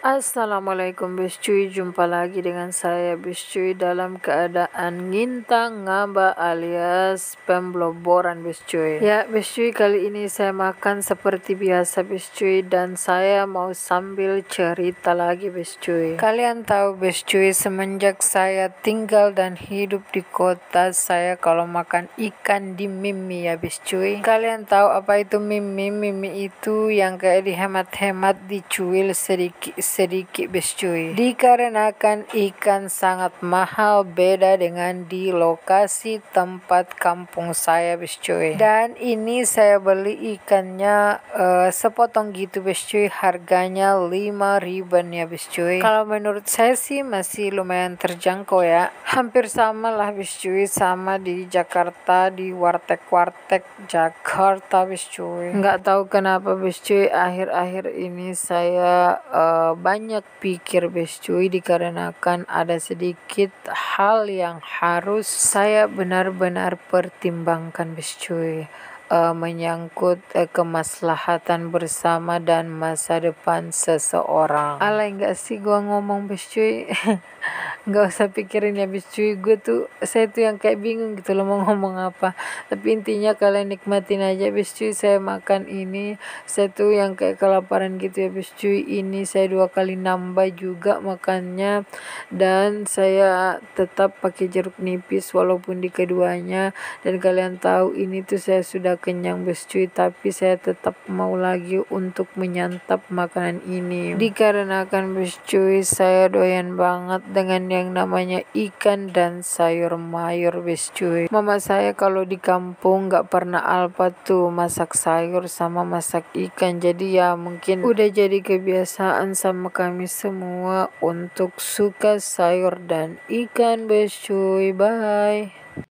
Assalamualaikum bes cuy, jumpa lagi dengan saya bes cuy dalam keadaan ngintang ngamba alias pembloboran bes cuy. Ya bes cuy, kali ini saya makan seperti biasa bes cuy, dan saya mau sambil cerita lagi bes cuy. Kalian tahu bes cuy, semenjak saya tinggal dan hidup di kota, saya kalau makan ikan di mimi ya bes cuy. Kalian tahu apa itu mimi? Mimi itu yang kayak dihemat-hemat, dicuil sedikit bes cuy, dikarenakan ikan sangat mahal, beda dengan di lokasi tempat kampung saya bes cuy. Dan ini saya beli ikannya sepotong gitu bes cuy, harganya 5.000 ya bes cuy. Kalau menurut saya sih masih lumayan terjangkau ya, hampir sama lah bes cuy sama di Jakarta, di warteg-warteg Jakarta bes cuy. Nggak tahu kenapa bes cuy, akhir-akhir ini saya banyak pikir bes cuy, dikarenakan ada sedikit hal yang harus saya benar-benar pertimbangkan bes cuy, menyangkut kemaslahatan bersama dan masa depan seseorang. Alay enggak sih gua ngomong bes cuy. Nggak usah pikirin ya bes cuy, saya tuh yang kayak bingung gitu loh mau ngomong apa, tapi intinya kalian nikmatin aja bes cuy. Saya makan ini, saya tuh yang kayak kelaparan gitu ya bes cuy. Ini saya 2 kali nambah juga makannya, dan saya tetap pakai jeruk nipis walaupun di keduanya. Dan kalian tahu ini tuh saya sudah kenyang bes cuy, tapi saya tetap mau lagi untuk menyantap makanan ini, dikarenakan bes cuy saya doyan banget dengan yang namanya ikan dan sayur mayur bes cuy. Mama saya kalau di kampung nggak pernah alpa tuh masak sayur sama masak ikan, jadi ya mungkin udah jadi kebiasaan sama kami semua untuk suka sayur dan ikan bes cuy. Bye.